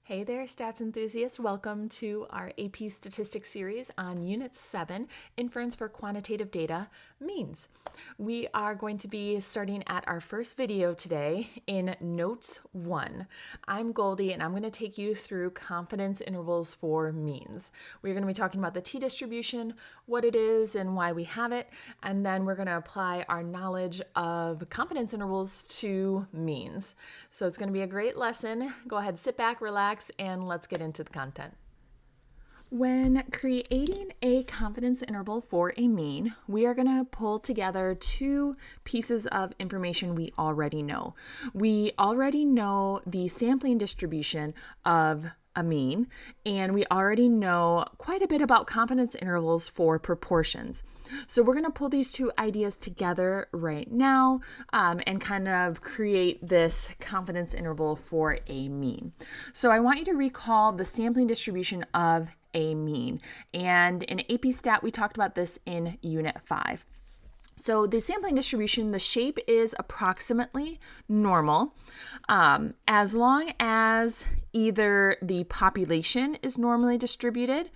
Hey there, stats enthusiasts. Welcome to our AP Statistics series on Unit 7, Inference for Quantitative Data, Means. We are going to be starting at our first video today in Notes 1. I'm Goldie, and I'm going to take you through confidence intervals for means. We're going to be talking about the t-distribution, what it is and why we have it, and then we're going to apply our knowledge of confidence intervals to means. So it's going to be a great lesson. Go ahead, sit back, relax, and let's get into the content. When creating a confidence interval for a mean, we are going to pull together two pieces of information we already know. We already know the sampling distribution of a mean, and we already know quite a bit about confidence intervals for proportions. So we're going to pull these two ideas together right now and kind of create this confidence interval for a mean. So I want you to recall the sampling distribution of a mean. And in AP Stat, we talked about this in Unit 5. So the sampling distribution, the shape is approximately normal as long as either the population is normally distributed,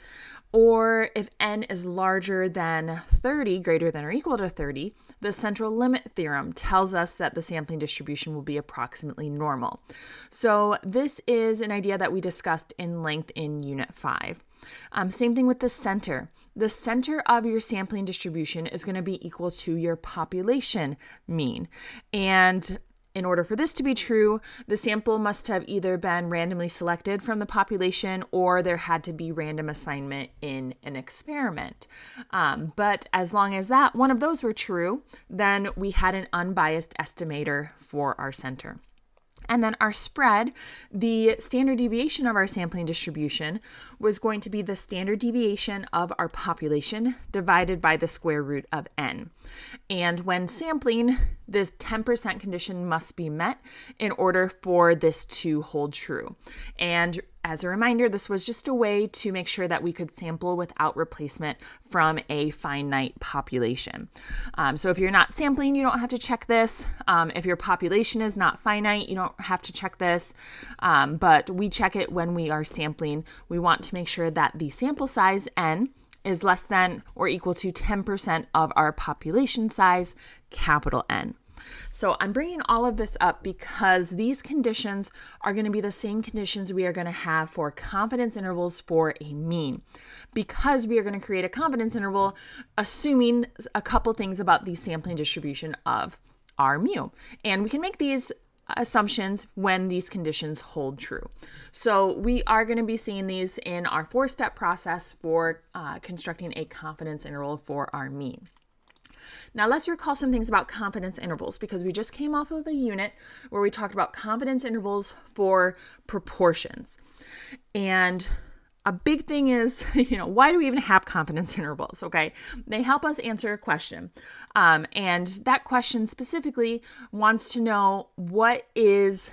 or if n is larger than 30, greater than or equal to 30, the central limit theorem tells us that the sampling distribution will be approximately normal. So this is an idea that we discussed in length in Unit 5. Same thing with the center. The center of your sampling distribution is going to be equal to your population mean. And in order for this to be true, the sample must have either been randomly selected from the population or there had to be random assignment in an experiment. But as long as one of those were true, then we had an unbiased estimator for our center. And then our spread, the standard deviation of our sampling distribution, was going to be the standard deviation of our population divided by the square root of n. And when sampling, this 10% condition must be met in order for this to hold true. And as a reminder, this was just a way to make sure that we could sample without replacement from a finite population. So if you're not sampling, you don't have to check this. If your population is not finite, you don't have to check this. But we check it when we are sampling. We want to make sure that the sample size, n, is less than or equal to 10% of our population size, capital N. So I'm bringing all of this up because these conditions are going to be the same conditions we are going to have for confidence intervals for a mean, because we are going to create a confidence interval assuming a couple things about the sampling distribution of our mu. And we can make these assumptions when these conditions hold true. So we are going to be seeing these in our 4-step process for constructing a confidence interval for our mean. Now let's recall some things about confidence intervals, because we just came off of a unit where we talked about confidence intervals for proportions. And a big thing is, why do we even have confidence intervals? Okay, they help us answer a question. And that question specifically wants to know what is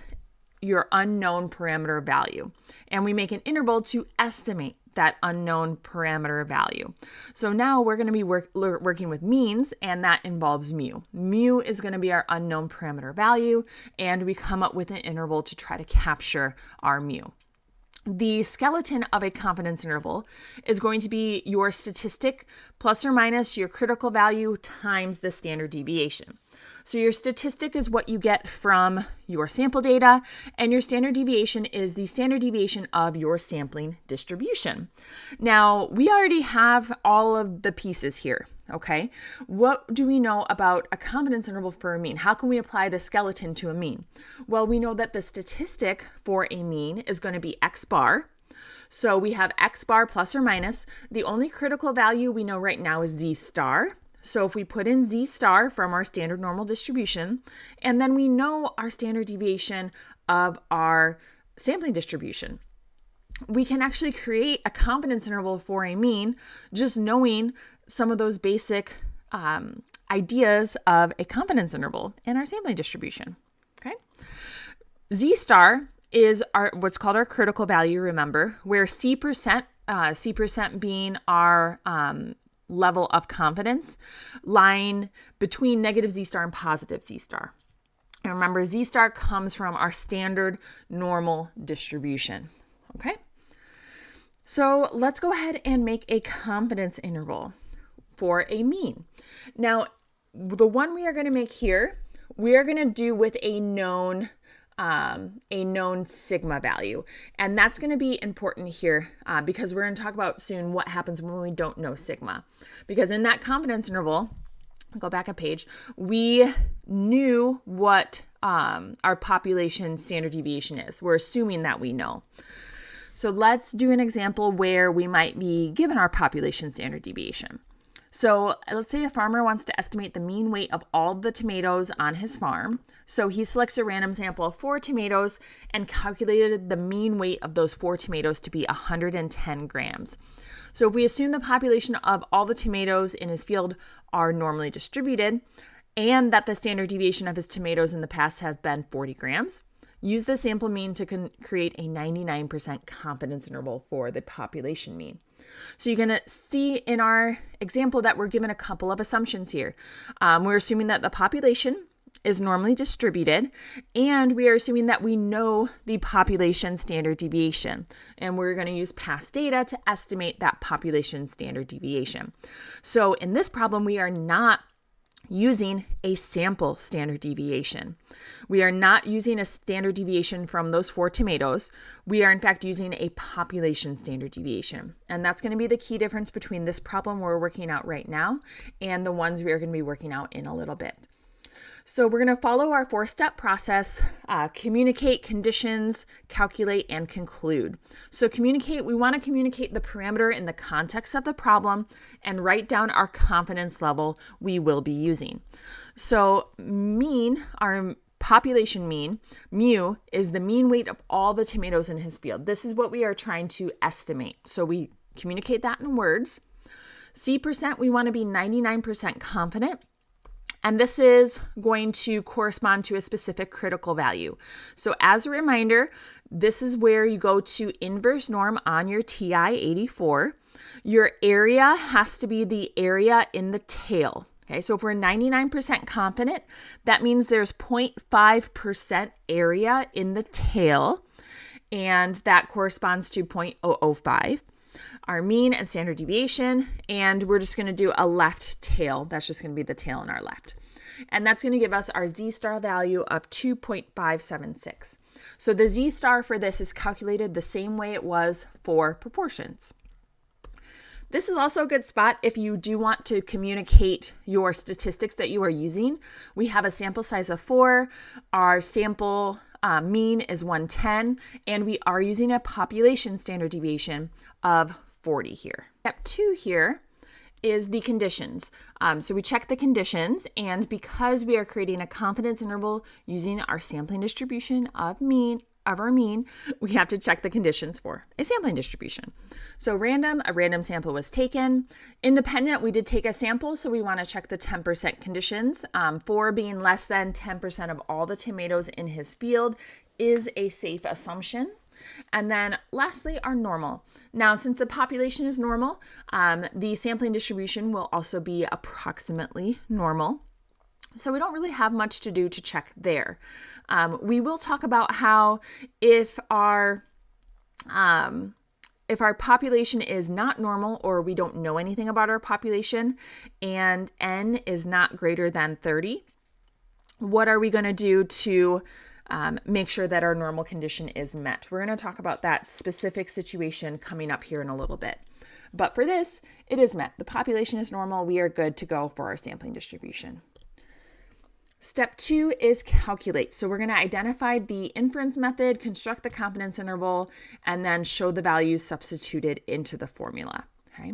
your unknown parameter value. And we make an interval to estimate that unknown parameter value. So now we're going to be working with means, and that involves mu. Mu is going to be our unknown parameter value, and we come up with an interval to try to capture our mu. The skeleton of a confidence interval is going to be your statistic plus or minus your critical value times the standard deviation. So your statistic is what you get from your sample data, and your standard deviation is the standard deviation of your sampling distribution. Now, we already have all of the pieces here, okay? What do we know about a confidence interval for a mean? How can we apply the skeleton to a mean? Well, we know that the statistic for a mean is going to be x bar. So we have x bar plus or minus. The only critical value we know right now is z star. So if we put in z star from our standard normal distribution, and then we know our standard deviation of our sampling distribution, we can actually create a confidence interval for a mean just knowing some of those basic ideas of a confidence interval in our sampling distribution. Okay, z star is what's called our critical value, remember, where C percent being our level of confidence, lying between negative z star and positive z star. And remember, z star comes from our standard normal distribution. okay? So let's go ahead and make a confidence interval for a mean. Now, the one we are going to make here, we are going to do with a known sigma value. And that's going to be important here because we're going to talk about soon what happens when we don't know sigma. Because in that confidence interval, go back a page, we knew what our population standard deviation is. We're assuming that we know. So let's do an example where we might be given our population standard deviation. So let's say a farmer wants to estimate the mean weight of all the tomatoes on his farm. So he selects a random sample of 4 tomatoes and calculated the mean weight of those 4 tomatoes to be 110 grams. So if we assume the population of all the tomatoes in his field are normally distributed and that the standard deviation of his tomatoes in the past have been 40 grams, use the sample mean to create a 99% confidence interval for the population mean. So you're going to see in our example that we're given a couple of assumptions here. We're assuming that the population is normally distributed, and we are assuming that we know the population standard deviation. And we're going to use past data to estimate that population standard deviation. So in this problem, we are not using a sample standard deviation. We are not using a standard deviation from those 4 tomatoes. We are in fact using a population standard deviation. And that's going to be the key difference between this problem we're working out right now and the ones we are going to be working out in a little bit. So we're going to follow our 4-step process, communicate, conditions, calculate, and conclude. So communicate, we want to communicate the parameter in the context of the problem and write down our confidence level we will be using. So mean, our population mean, mu, is the mean weight of all the tomatoes in his field. This is what we are trying to estimate. So we communicate that in words. C%, we want to be 99% confident. And this is going to correspond to a specific critical value. So as a reminder, this is where you go to inverse norm on your TI-84. Your area has to be the area in the tail. Okay, so if we're 99% confident, that means there's 0.5% area in the tail, and that corresponds to 0.005. Our mean and standard deviation, and we're just going to do a left tail. That's just going to be the tail in our left. And that's going to give us our z-star value of 2.576. So the z-star for this is calculated the same way it was for proportions. This is also a good spot if you do want to communicate your statistics that you are using. We have a sample size of 4. Our sample mean is 110, and we are using a population standard deviation of 40 here. Step 2 here is the conditions. So we check the conditions, and because we are creating a confidence interval using our sampling distribution of our mean, we have to check the conditions for a sampling distribution. So a random sample was taken. Independent, we did take a sample, so we want to check the 10% conditions. 4 being less than 10% of all the tomatoes in his field is a safe assumption. And then lastly, our normal. Now, since the population is normal, the sampling distribution will also be approximately normal. So we don't really have much to do to check there. We will talk about how if our population is not normal, or we don't know anything about our population, and n is not greater than 30, what are we going to do to make sure that our normal condition is met? We're going to talk about that specific situation coming up here in a little bit. But for this, it is met. The population is normal. We are good to go for our sampling distribution. Step 2 is calculate. So we're going to identify the inference method, construct the confidence interval, and then show the values substituted into the formula. Okay.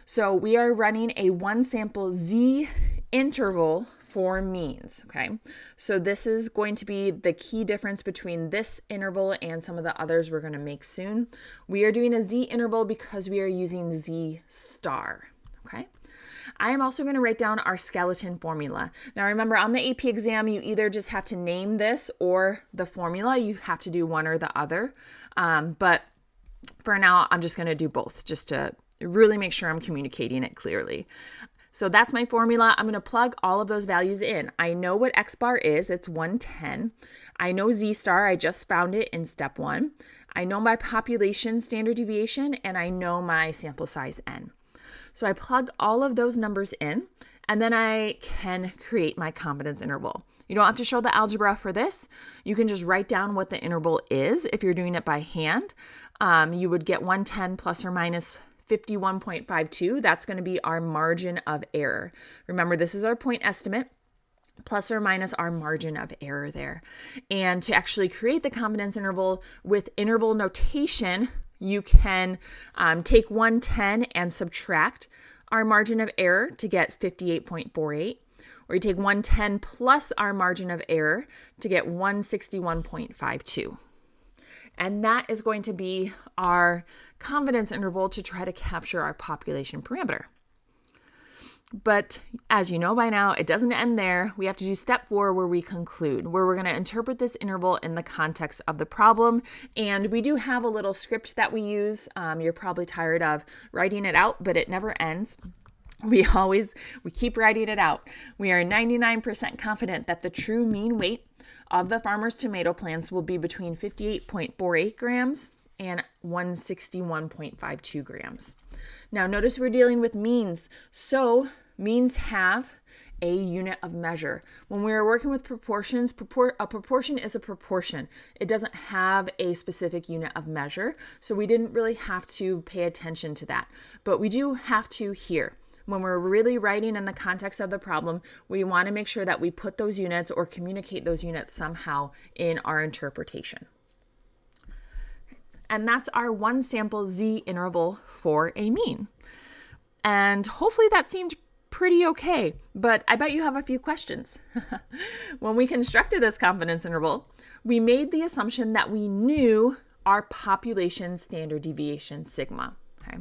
So we are running a one sample Z interval for means. Okay. So this is going to be the key difference between this interval and some of the others we're going to make soon. We are doing a Z interval because we are using Z star. Okay. I am also going to write down our skeleton formula. Now remember, on the AP exam, you either just have to name this or the formula. You have to do one or the other. But for now, I'm just going to do both just to really make sure I'm communicating it clearly. So that's my formula. I'm going to plug all of those values in. I know what X bar is. It's 110. I know Z star. I just found it in step 1. I know my population standard deviation, and I know my sample size n. So I plug all of those numbers in, and then I can create my confidence interval. You don't have to show the algebra for this. You can just write down what the interval is. If you're doing it by hand, you would get 110 plus or minus 51.52. That's going to be our margin of error. Remember, this is our point estimate, plus or minus our margin of error there. And to actually create the confidence interval with interval notation, you can take 110 and subtract our margin of error to get 58.48. Or you take 110 plus our margin of error to get 161.52. And that is going to be our confidence interval to try to capture our population parameter. But as you know by now, it doesn't end there. We have to do step 4 where we conclude, where we're going to interpret this interval in the context of the problem. And we do have a little script that we use. You're probably tired of writing it out, but it never ends. We keep writing it out. We are 99% confident that the true mean weight of the farmer's tomato plants will be between 58.48 grams and 161.52 grams. Now notice we're dealing with means. So means have a unit of measure. When we're working with proportions, a proportion is a proportion. It doesn't have a specific unit of measure. So we didn't really have to pay attention to that. But we do have to here. When we're really writing in the context of the problem, we want to make sure that we put those units or communicate those units somehow in our interpretation. And that's our one sample Z interval for a mean. And hopefully that seemed pretty okay, but I bet you have a few questions. When we constructed this confidence interval, we made the assumption that we knew our population standard deviation sigma. Okay?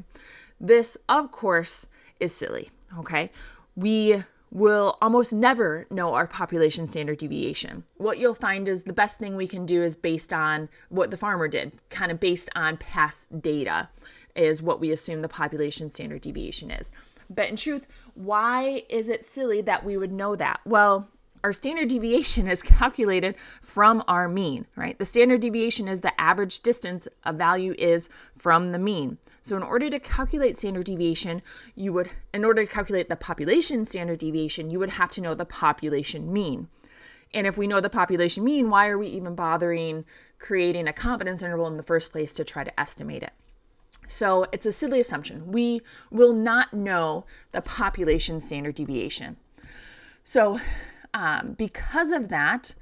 This, of course, is silly, okay? We will almost never know our population standard deviation. What you'll find is the best thing we can do is based on what the farmer did, kind of based on past data is what we assume the population standard deviation is. But in truth, why is it silly that we would know that? Well, our standard deviation is calculated from our mean, right? The standard deviation is the average distance a value is from the mean. So in order to calculate standard deviation, in order to calculate the population standard deviation, you would have to know the population mean. And if we know the population mean, why are we even bothering creating a confidence interval in the first place to try to estimate it? So it's a silly assumption. We will not know the population standard deviation. So because of that,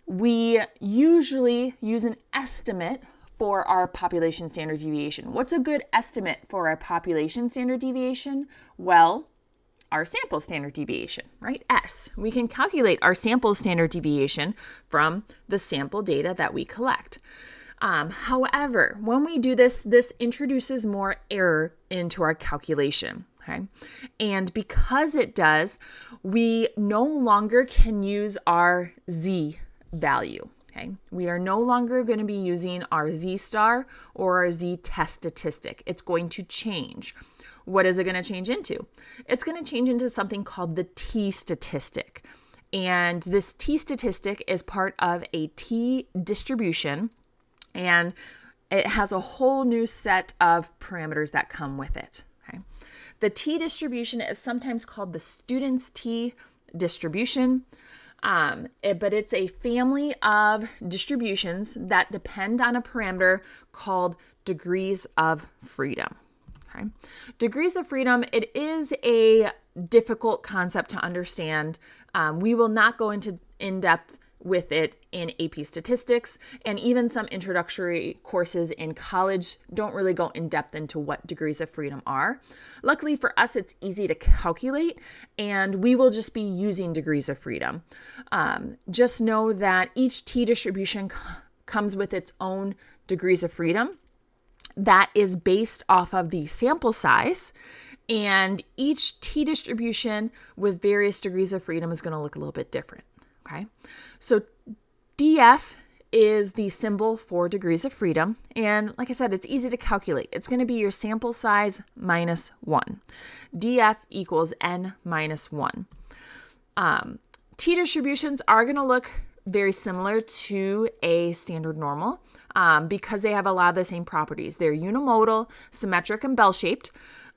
we usually use an estimate for our population standard deviation. What's a good estimate for our population standard deviation? Well, our sample standard deviation, right? S. We can calculate our sample standard deviation from the sample data that we collect. However, when we do this, this introduces more error into our calculation. Okay. And because it does, we no longer can use our Z value. Okay. We are no longer going to be using our Z star or our Z test statistic. It's going to change. What is it going to change into? It's going to change into something called the T statistic. And this T statistic is part of a T distribution, and it has a whole new set of parameters that come with it. Okay. The T distribution is sometimes called the student's T distribution, but it's a family of distributions that depend on a parameter called degrees of freedom. Okay. Degrees of freedom, it is a difficult concept to understand. We will not go into in-depth with it in AP statistics, and even some introductory courses in college don't really go in depth into what degrees of freedom are. Luckily for us, it's easy to calculate, and we will just be using degrees of freedom. Just know that each T distribution comes with its own degrees of freedom that is based off of the sample size, and each T distribution with various degrees of freedom is going to look a little bit different. Okay, so DF is the symbol for degrees of freedom. And like I said, it's easy to calculate. It's going to be your sample size minus 1. DF equals N minus 1. T distributions are going to look very similar to a standard normal because they have a lot of the same properties. They're unimodal, symmetric, and bell-shaped.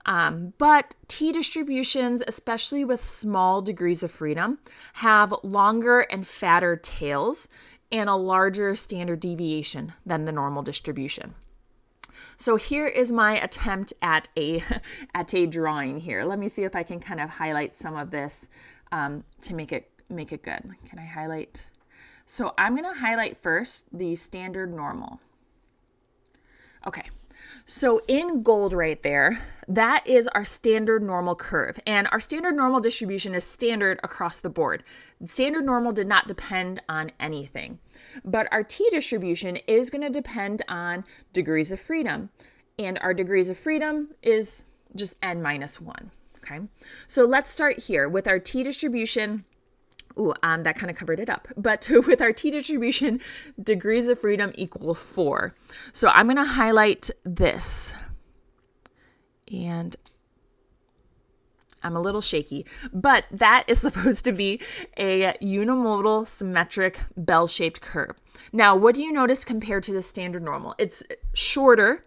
But t-distributions, especially with small degrees of freedom, have longer and fatter tails and a larger standard deviation than the normal distribution. So here is my attempt at a drawing here. Let me see if I can kind of highlight some of this to make it good. Can I highlight? So I'm going to highlight first the standard normal. Okay. So in gold right there, that is our standard normal curve. And our standard normal distribution is standard across the board. Standard normal did not depend on anything. But our t-distribution is going to depend on degrees of freedom. And our degrees of freedom is just n minus 1. Okay, so let's start here with our t-distribution. That kind of covered it up. But with our t-distribution, degrees of freedom equal 4. So I'm going to highlight this. And I'm a little shaky, but that is supposed to be a unimodal, symmetric, bell-shaped curve. Now, what do you notice compared to the standard normal? It's shorter.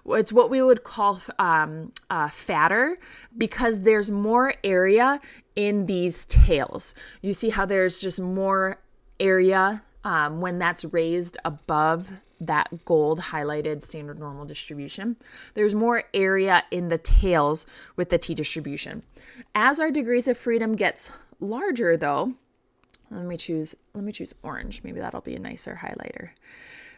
It's what we would call fatter because there's more area in these tails. You see how there's just more area when that's raised above that gold highlighted standard normal distribution. There's more area in the tails with the t-distribution. As our degrees of freedom gets larger though, let me choose orange. Maybe that'll be a nicer highlighter.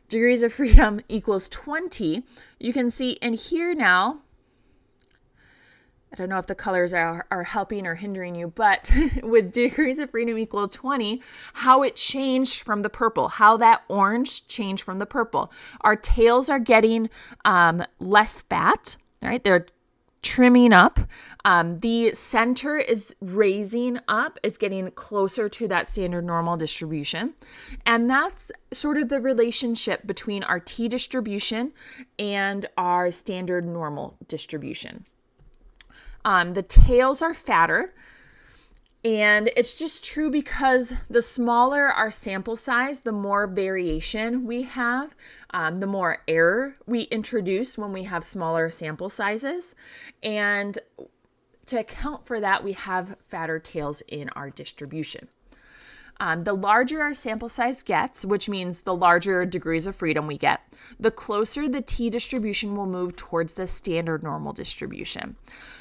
Degrees of freedom equals 20. You can see in here now, I don't know if the colors are helping or hindering you, but with degrees of freedom equal 20, how it changed from the purple, how that orange changed from the purple. Our tails are getting less fat, right? They're trimming up. The center is raising up. It's getting closer to that standard normal distribution. And that's sort of the relationship between our t-distribution and our standard normal distribution. The tails are fatter, and it's just true because the smaller our sample size, the more variation we have, the more error we introduce when we have smaller sample sizes. And to account for that, we have fatter tails in our distribution. The larger our sample size gets, which means the larger degrees of freedom we get, the closer the t-distribution will move towards the standard normal distribution.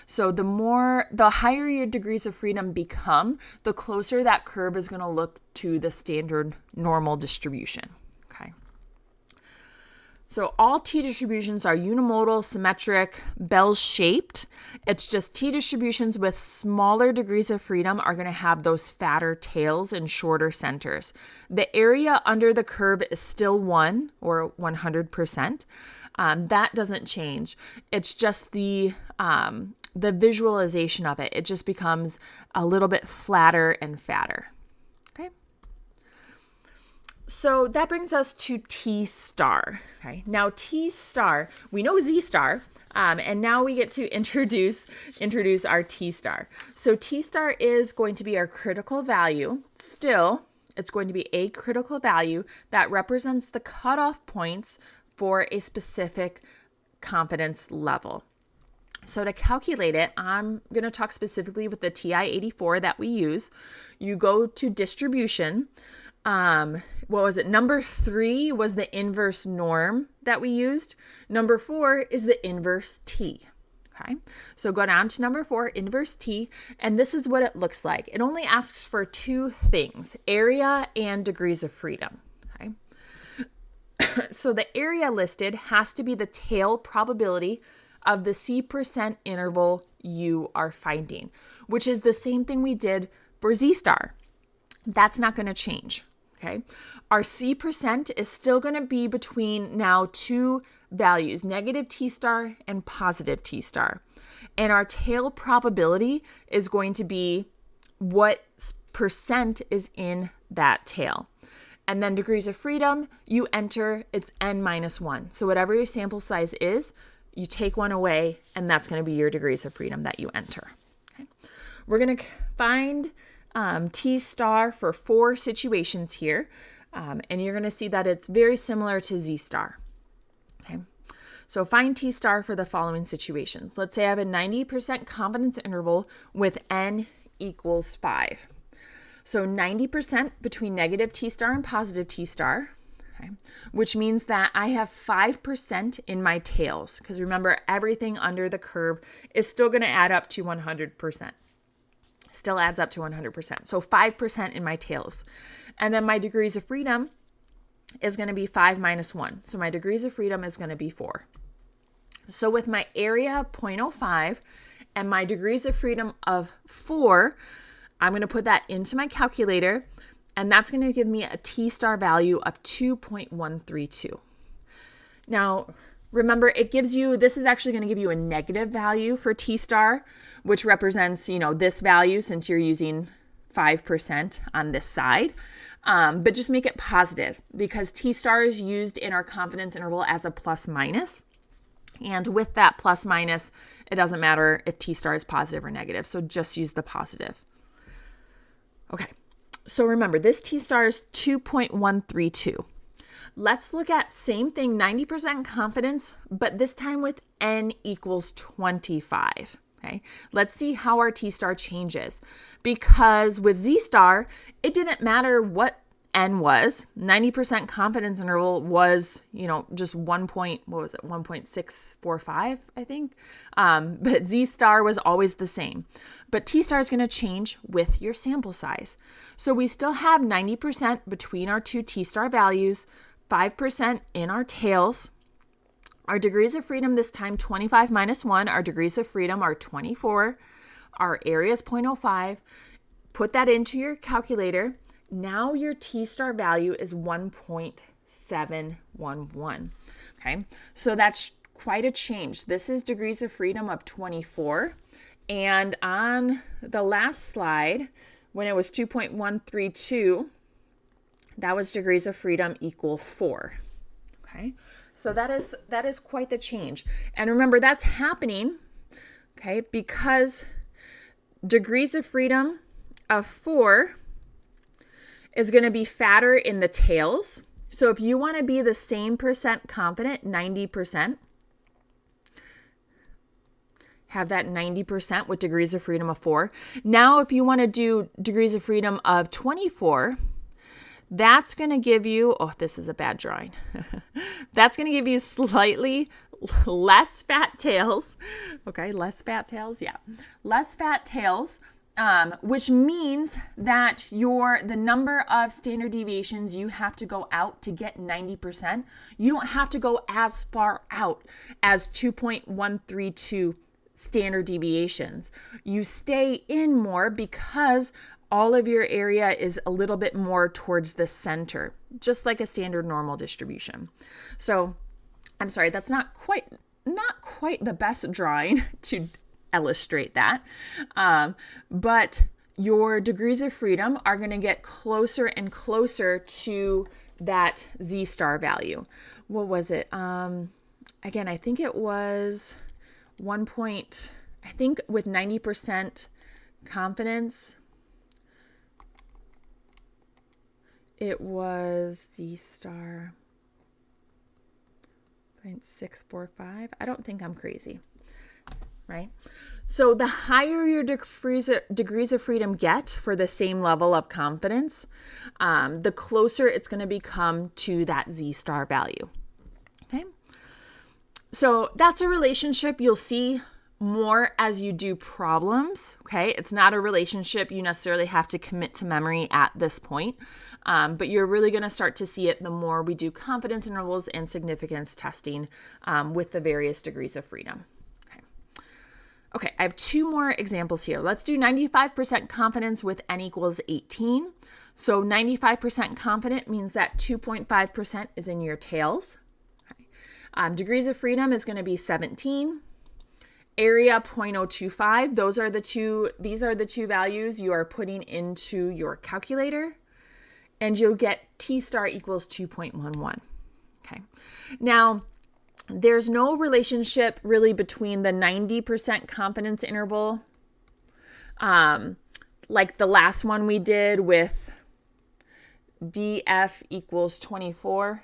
So the higher your degrees of freedom become, the closer that curve is going to look to the standard normal distribution. Okay. So all t-distributions are unimodal, symmetric, bell-shaped. It's just t-distributions with smaller degrees of freedom are going to have those fatter tails and shorter centers. The area under the curve is still 1 or 100%. That doesn't change. It's just the visualization of it. It just becomes a little bit flatter and fatter. Okay. So that brings us to T star. Okay. Now T star, we know Z star, and now we get to introduce our T star. So T star is going to be our critical value. Still, it's going to be a critical value that represents the cutoff points for a specific confidence level. So to calculate it, I'm going to talk specifically with the TI-84 that we use. You go to distribution. What was it? Number 3 was the inverse norm that we used. Number 4 is the inverse T. Okay, so go down to number 4, inverse T, and this is what it looks like. It only asks for 2 things, area and degrees of freedom. Okay, so the area listed has to be the tail probability of the C% interval you are finding, which is the same thing we did for Z star. That's not going to change. Okay, our C% is still going to be between now 2 values, negative T star and positive T star. And our tail probability is going to be what percent is in that tail. And then degrees of freedom, you enter, it's n minus 1. So whatever your sample size is, you take 1 away, and that's going to be your degrees of freedom that you enter. Okay. We're going to find T star for 4 situations here. And you're going to see that it's very similar to Z star. Okay. So find T star for the following situations. Let's say I have a 90% confidence interval with n equals 5. So 90% between negative T star and positive T star, okay, which means that I have 5% in my tails, because remember, everything under the curve is still going to add up to 100%. Still adds up to 100%. So 5% in my tails. And then my degrees of freedom is going to be 5 minus 1. So my degrees of freedom is going to be 4. So with my area 0.05 and my degrees of freedom of 4, I'm going to put that into my calculator, and that's going to give me a T star value of 2.132. Now, remember, it gives you, this is actually going to give you a negative value for T star, which represents, this value since you're using 5% on this side. But just make it positive, because T star is used in our confidence interval as a plus minus. And with that plus minus, it doesn't matter if T star is positive or negative. So just use the positive. Okay. So remember, this T star is 2.132. Let's look at same thing, 90% confidence, but this time with n equals 25. Okay. Let's see how our T star changes, because with Z star, it didn't matter what n was. 90% confidence interval was, just 1.645, I think. But Z star was always the same. But T star is going to change with your sample size. So we still have 90% between our two T star values, 5% in our tails. Our degrees of freedom this time, 25 minus 1, our degrees of freedom are 24. Our area is 0.05. Put that into your calculator. Now your T star value is 1.711. Okay, so that's quite a change. This is degrees of freedom of 24. And on the last slide, when it was 2.132, that was degrees of freedom equal 4. Okay, so that is quite the change. And remember, that's happening, okay, because degrees of freedom of 4 is going to be fatter in the tails. So if you want to be the same percent confident, 90%, have that 90% with degrees of freedom of 4. Now, if you want to do degrees of freedom of 24, that's going to give you, this is a bad drawing. That's going to give you slightly less fat tails. Okay, less fat tails, yeah. Less fat tails. Which means that the number of standard deviations you have to go out to get 90%, you don't have to go as far out as 2.132 standard deviations. You stay in more because all of your area is a little bit more towards the center, just like a standard normal distribution. So, I'm sorry, that's not quite the best drawing to illustrate that. But your degrees of freedom are going to get closer and closer to that Z star value. What was it? Again, I think it was I think with 90% confidence, it was Z star 0.645. I don't think I'm crazy. Right? So the higher your degrees of freedom get for the same level of confidence, the closer it's going to become to that Z star value. Okay. So that's a relationship you'll see more as you do problems. Okay. It's not a relationship you necessarily have to commit to memory at this point. But you're really going to start to see it the more we do confidence intervals and significance testing with the various degrees of freedom. Okay, I have two more examples here. Let's do 95% confidence with n equals 18. So 95% confident means that 2.5% is in your tails. Okay. Degrees of freedom is going to be 17. Area 0.025. These are the two values you are putting into your calculator. And you'll get T star equals 2.11. Okay. Now, there's no relationship really between the 90% confidence interval, like the last one we did with DF equals 24.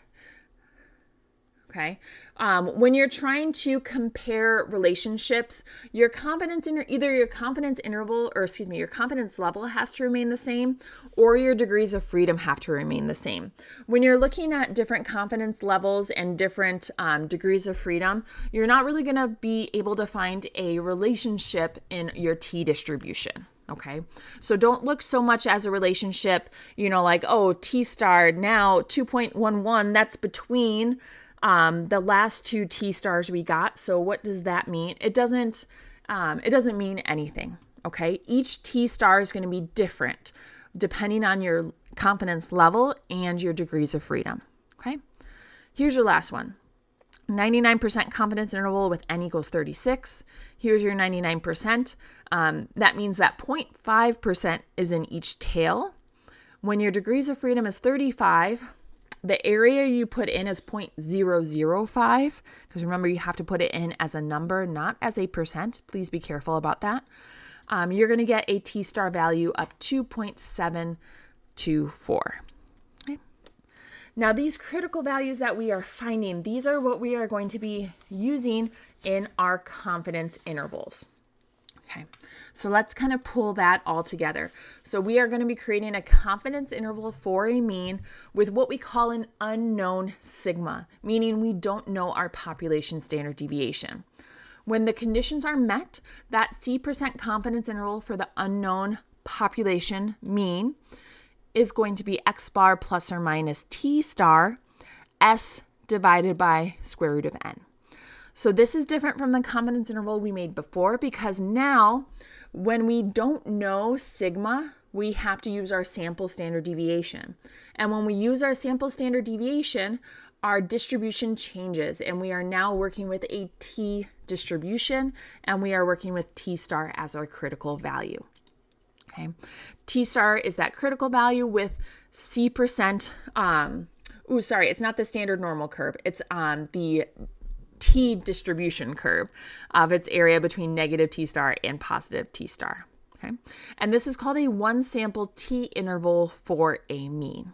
Okay. When you're trying to compare relationships, your confidence either your confidence interval, or excuse me, your confidence level has to remain the same, or your degrees of freedom have to remain the same. When you're looking at different confidence levels and different degrees of freedom, you're not really going to be able to find a relationship in your T distribution. Okay, so don't look so much as a relationship, like, oh, T star now 2.11, that's between the last two T stars we got. So what does that mean? It doesn't mean anything. Okay. Each T star is going to be different depending on your confidence level and your degrees of freedom. Okay. Here's your last one. 99% confidence interval with n equals 36. Here's your 99%. That means that 0.5% is in each tail. When your degrees of freedom is 35, the area you put in is 0.005, because remember, you have to put it in as a number, not as a percent. Please be careful about that. You're going to get a T star value of 2.724. Okay. Now, these critical values that we are finding, these are what we are going to be using in our confidence intervals. Okay. So let's kind of pull that all together. So we are going to be creating a confidence interval for a mean with what we call an unknown sigma, meaning we don't know our population standard deviation. When the conditions are met, that C% confidence interval for the unknown population mean is going to be X bar plus or minus T star S divided by square root of n. So this is different from the confidence interval we made before, because now when we don't know sigma, we have to use our sample standard deviation. And when we use our sample standard deviation, our distribution changes, and we are now working with a T distribution, and we are working with T star as our critical value. Okay, T star is that critical value with C%. It's not the standard normal curve. It's the T distribution curve of its area between negative T star and positive T star. Okay, and this is called a one sample T interval for a mean.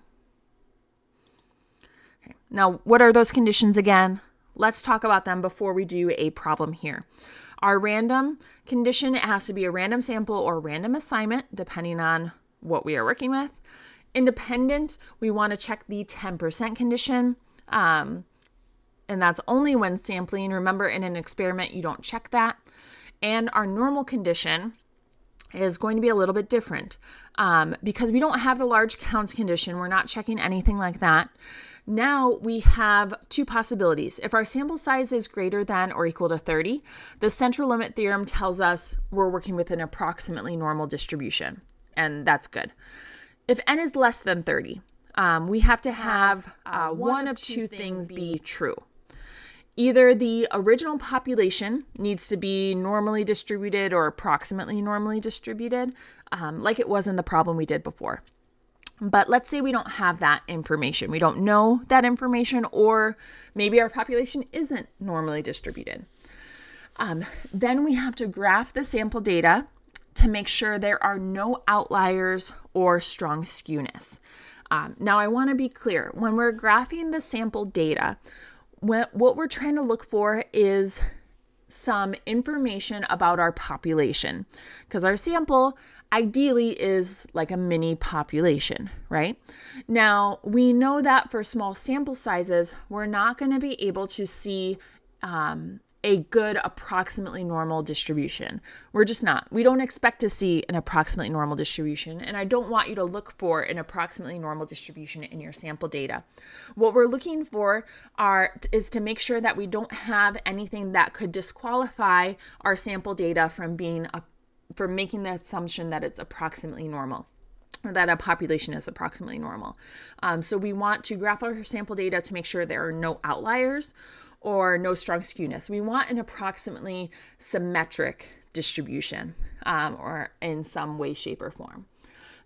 Okay. Now, what are those conditions again? Let's talk about them before we do a problem here. Our random condition, it has to be a random sample or random assignment, depending on what we are working with. Independent, we want to check the 10% condition. And that's only when sampling. Remember, in an experiment, you don't check that. And our normal condition is going to be a little bit different because we don't have the large counts condition. We're not checking anything like that. Now we have two possibilities. If our sample size is greater than or equal to 30, the central limit theorem tells us we're working with an approximately normal distribution, and that's good. If n is less than 30, we have to have one of two things be true. Either the original population needs to be normally distributed or approximately normally distributed, like it was in the problem we did before. But let's say we don't have that information. We don't know that information, or maybe our population isn't normally distributed. Then we have to graph the sample data to make sure there are no outliers or strong skewness. Now, I want to be clear. When we're graphing the sample data, what we're trying to look for is some information about our population, because our sample ideally is like a mini population, right? Now, we know that for small sample sizes, we're not going to be able to see a good approximately normal distribution. We're just not. We don't expect to see an approximately normal distribution, and I don't want you to look for an approximately normal distribution in your sample data. What we're looking for is to make sure that we don't have anything that could disqualify our sample data from making the assumption that it's approximately normal, or that a population is approximately normal. So we want to graph our sample data to make sure there are no outliers or no strong skewness. We want an approximately symmetric distribution, or in some way, shape, or form.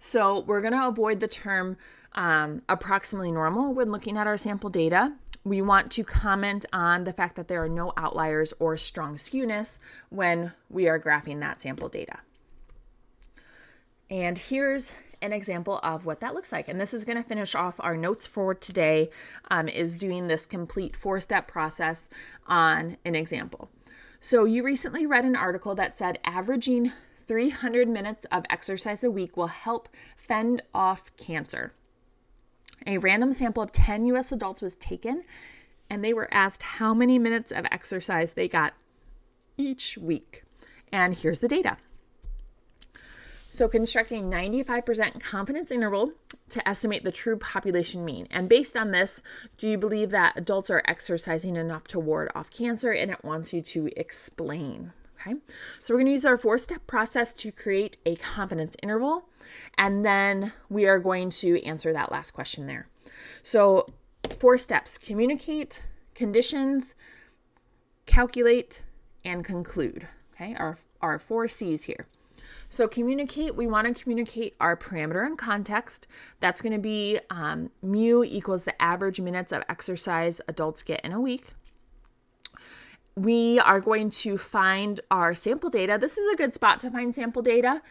So we're going to avoid the term approximately normal when looking at our sample data. We want to comment on the fact that there are no outliers or strong skewness when we are graphing that sample data. And here's an example of what that looks like. And this is going to finish off our notes for today, is doing this complete 4-step process on an example. So you recently read an article that said averaging 300 minutes of exercise a week will help fend off cancer. A random sample of 10 U.S. adults was taken, and they were asked how many minutes of exercise they got each week. And here's the data. So constructing 95% confidence interval to estimate the true population mean. And based on this, do you believe that adults are exercising enough to ward off cancer? And it wants you to explain. Okay, so we're going to use our 4-step process to create a confidence interval, and then we are going to answer that last question there. So 4 steps: communicate, conditions, calculate, and conclude. Okay, our 4 C's here. So communicate, we want to communicate our parameter and context. That's going to be mu equals the average minutes of exercise adults get in a week. We are going to find our sample data. This is a good spot to find sample data,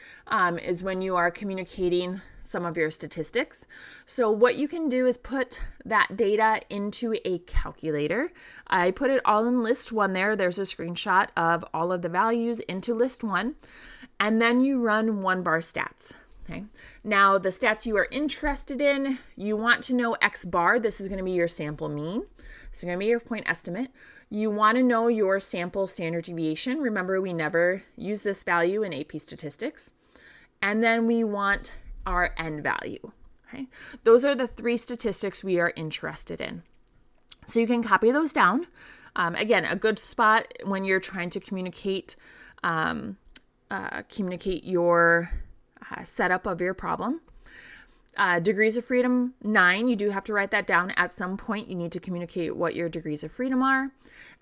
is when you are communicating some of your statistics. So what you can do is put that data into a calculator. I put it all in list 1 there. There's a screenshot of all of the values into list 1. And then you run 1-bar stats. Okay. Now the stats you are interested in, you want to know X bar. This is going to be your sample mean. This is going to be your point estimate. You want to know your sample standard deviation. Remember, we never use this value in AP statistics. And then we want our N value. Okay. Those are the 3 statistics we are interested in. So you can copy those down. Again, a good spot when you're trying to communicate your setup of your problem. Degrees of freedom, 9. You do have to write that down at some point. You need to communicate what your degrees of freedom are.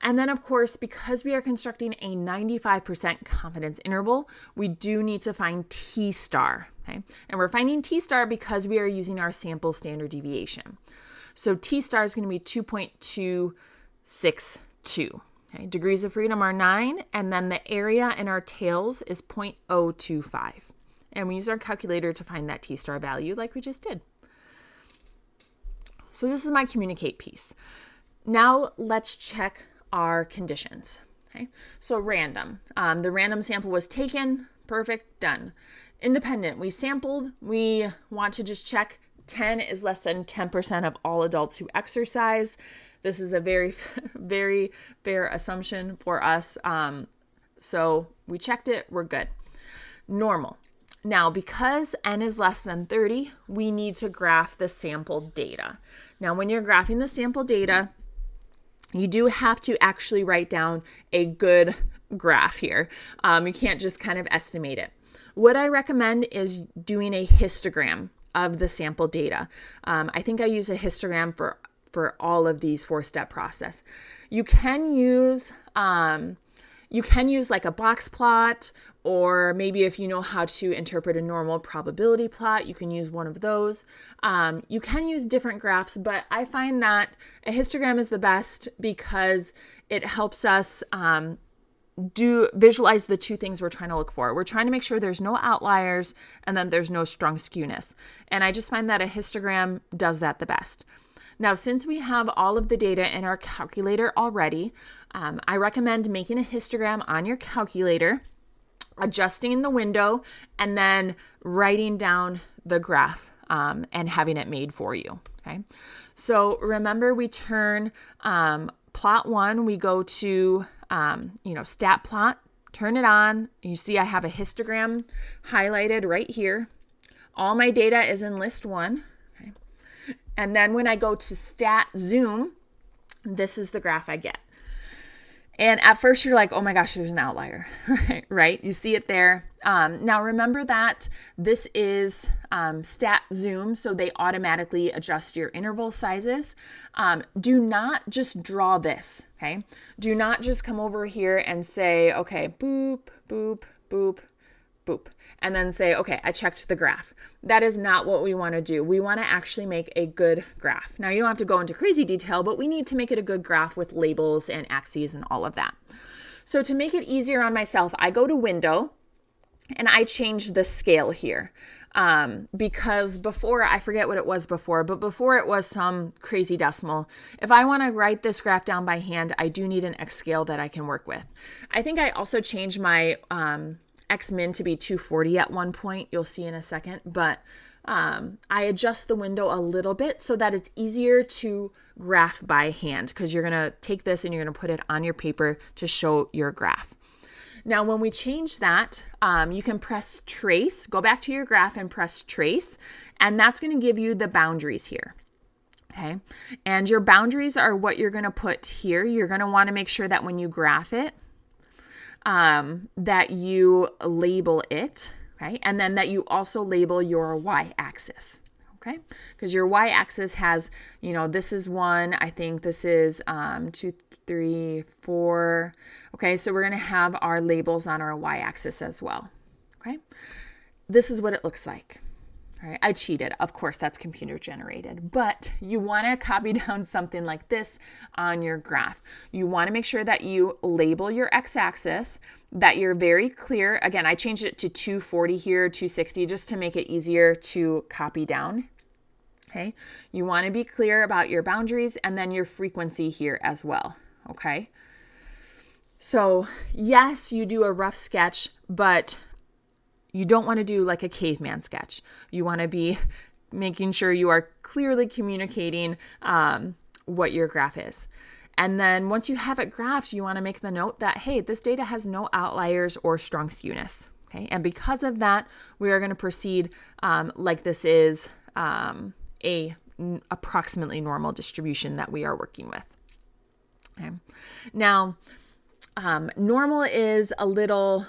And then, of course, because we are constructing a 95% confidence interval, we do need to find T star. Okay? And we're finding T star because we are using our sample standard deviation. So T star is going to be 2.262. Okay? Degrees of freedom are 9, and then the area in our tails is 0.025. And we use our calculator to find that T-star value like we just did. So this is my communicate piece. Now let's check our conditions. Okay, so random. The random sample was taken. Perfect, done. Independent, we sampled. We want to just check 10 is less than 10% of all adults who exercise. This is a very, very fair assumption for us. So we checked it, we're good. Normal. Now, because N is less than 30, we need to graph the sample data. Now, when you're graphing the sample data, you do have to actually write down a good graph here. You can't just kind of estimate it. What I recommend is doing a histogram of the sample data. I think I use a histogram for all of these 4-step process. You can use like a box plot, or maybe if you know how to interpret a normal probability plot, you can use one of those. You can use different graphs, but I find that a histogram is the best because it helps us visualize the 2 things we're trying to look for. We're trying to make sure there's no outliers and then there's no strong skewness. And I just find that a histogram does that the best. Now, since we have all of the data in our calculator already, I recommend making a histogram on your calculator, adjusting the window, and then writing down the graph and having it made for you. Okay. So remember, we turn plot 1, we go to stat plot, turn it on. You see I have a histogram highlighted right here. All my data is in list 1. Okay. And then when I go to stat zoom, this is the graph I get. And at first you're like, oh my gosh, there's an outlier, right? You see it there. Now remember that this is stat zoom, so they automatically adjust your interval sizes. Do not just draw this, okay? Do not just come over here and say, okay, boop, boop, boop, boop, and then say, okay, I checked the graph. That is not what we want to do. We want to actually make a good graph. Now, you don't have to go into crazy detail, but we need to make it a good graph with labels and axes and all of that. So to make it easier on myself, I go to Window and I change the scale here. because before, I forget what it was before, but before it was some crazy decimal. If I want to write this graph down by hand, I do need an X scale that I can work with. I think I also changed my X min to be 240 at one point. You'll see in a second, but I adjust the window a little bit so that it's easier to graph by hand, because you're going to take this and you're going to put it on your paper to show your graph. Now, when we change that, you can press trace, go back to your graph and press trace, and that's going to give you the boundaries here. Okay. And your boundaries are what you're going to put here. You're going to want to make sure that when you graph it, that you label it, okay? And then that you also label your y-axis, okay? Because your y-axis has, this is 1, I think this is 2, 3, 4. Okay, so we're going to have our labels on our y-axis as well, okay? This is what it looks like. All right, I cheated. Of course, that's computer generated, but you want to copy down something like this on your graph. You want to make sure that you label your x-axis, that you're very clear. Again, I changed it to 240 here, 260, just to make it easier to copy down. Okay, you want to be clear about your boundaries and then your frequency here as well. Okay, so yes, you do a rough sketch, but you don't want to do like a caveman sketch. You want to be making sure you are clearly communicating what your graph is. And then once you have it graphed, you want to make the note that, hey, this data has no outliers or strong skewness. Okay, and because of that, we are going to proceed like this is a approximately normal distribution that we are working with. Okay, now normal is a little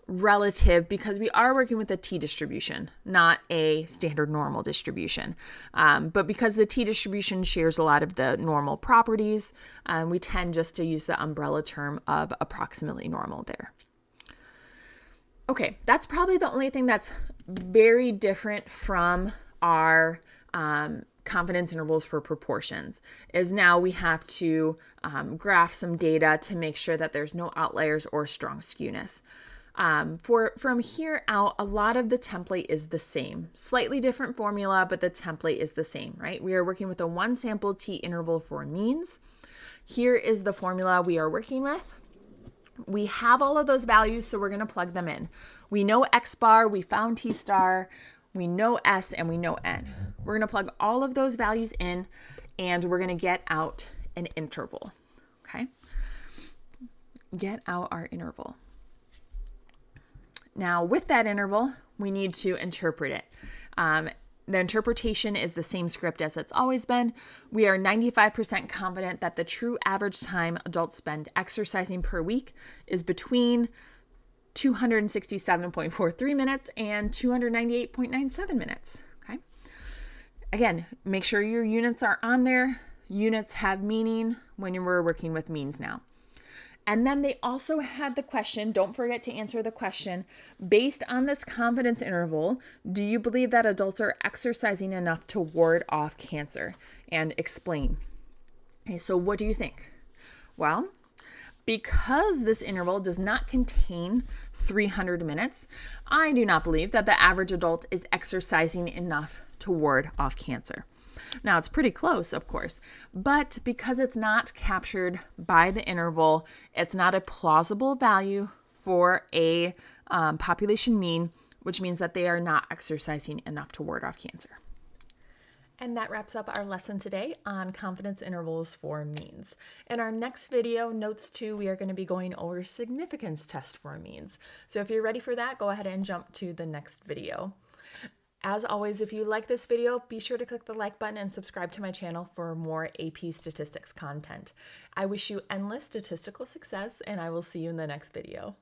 relative because we are working with a t-distribution, not a standard normal distribution. But because the t-distribution shares a lot of the normal properties, we tend just to use the umbrella term of approximately normal there. Okay, that's probably the only thing that's very different from our confidence intervals for proportions, is now we have to graph some data to make sure that there's no outliers or strong skewness. From here out, a lot of the template is the same. Slightly different formula, but the template is the same, right? We are working with a one sample t-interval for means. Here is the formula we are working with. We have all of those values, so we're going to plug them in. We know x bar, we found t star, we know s, and we know n. We're going to plug all of those values in, and we're going to get out an interval, okay? Get out our interval. Now, with that interval, we need to interpret it. The interpretation is the same script as it's always been. We are 95% confident that the true average time adults spend exercising per week is between 267.43 minutes and 298.97 minutes. Okay. Again, make sure your units are on there. Units have meaning when we're working with means now. And then they also had the question, don't forget to answer the question, based on this confidence interval, do you believe that adults are exercising enough to ward off cancer? And explain. Okay, so what do you think? Well, because this interval does not contain 300 minutes, I do not believe that the average adult is exercising enough to ward off cancer. Now, it's pretty close, of course, but because it's not captured by the interval, it's not a plausible value for a population mean, which means that they are not exercising enough to ward off cancer. And that wraps up our lesson today on confidence intervals for means. In our next video, Notes 2, we are going to be going over significance test for means. So if you're ready for that, go ahead and jump to the next video. As always, if you like this video, be sure to click the like button and subscribe to my channel for more AP statistics content. I wish you endless statistical success, and I will see you in the next video.